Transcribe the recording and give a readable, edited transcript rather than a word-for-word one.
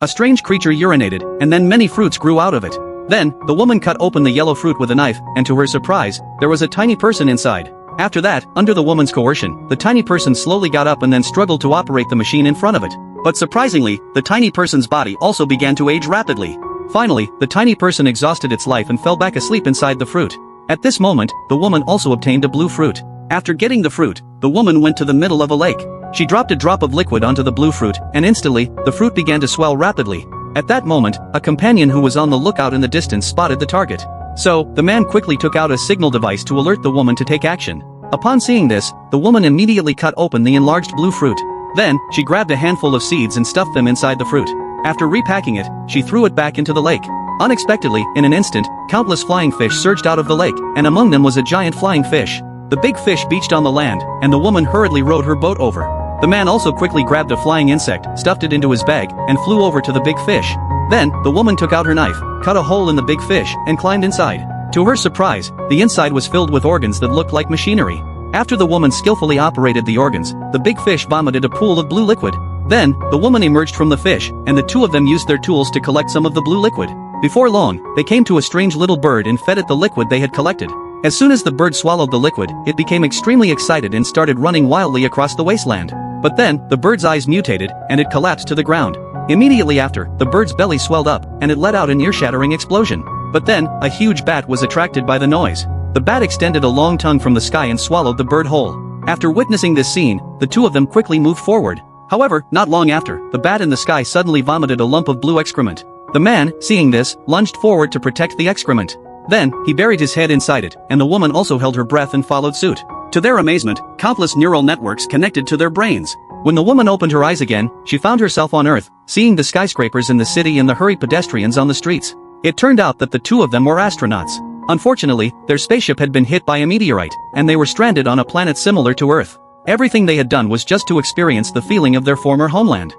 A strange creature urinated, and then many fruits grew out of it. Then, the woman cut open the yellow fruit with a knife, and to her surprise, there was a tiny person inside. After that, under the woman's coercion, the tiny person slowly got up and then struggled to operate the machine in front of it. But surprisingly, the tiny person's body also began to age rapidly. Finally, the tiny person exhausted its life and fell back asleep inside the fruit. At this moment, the woman also obtained a blue fruit. After getting the fruit, the woman went to the middle of a lake. She dropped a drop of liquid onto the blue fruit, and instantly, the fruit began to swell rapidly. At that moment, a companion who was on the lookout in the distance spotted the target. So, the man quickly took out a signal device to alert the woman to take action. Upon seeing this, the woman immediately cut open the enlarged blue fruit. Then, she grabbed a handful of seeds and stuffed them inside the fruit. After repacking it, she threw it back into the lake. Unexpectedly, in an instant, countless flying fish surged out of the lake, and among them was a giant flying fish. The big fish beached on the land, and the woman hurriedly rowed her boat over. The man also quickly grabbed a flying insect, stuffed it into his bag, and flew over to the big fish. Then, the woman took out her knife, cut a hole in the big fish, and climbed inside. To her surprise, the inside was filled with organs that looked like machinery. After the woman skillfully operated the organs, the big fish vomited a pool of blue liquid. Then, the woman emerged from the fish, and the two of them used their tools to collect some of the blue liquid. Before long, they came to a strange little bird and fed it the liquid they had collected. As soon as the bird swallowed the liquid, it became extremely excited and started running wildly across the wasteland. But then, the bird's eyes mutated, and it collapsed to the ground. Immediately after, the bird's belly swelled up, and it let out an ear-shattering explosion. But then, a huge bat was attracted by the noise. The bat extended a long tongue from the sky and swallowed the bird whole. After witnessing this scene, the two of them quickly moved forward. However, not long after, the bat in the sky suddenly vomited a lump of blue excrement. The man, seeing this, lunged forward to protect the excrement. Then, he buried his head inside it, and the woman also held her breath and followed suit. To their amazement, countless neural networks connected to their brains. When the woman opened her eyes again, she found herself on Earth, seeing the skyscrapers in the city and the hurried pedestrians on the streets. It turned out that the two of them were astronauts. Unfortunately, their spaceship had been hit by a meteorite, and they were stranded on a planet similar to Earth. Everything they had done was just to experience the feeling of their former homeland.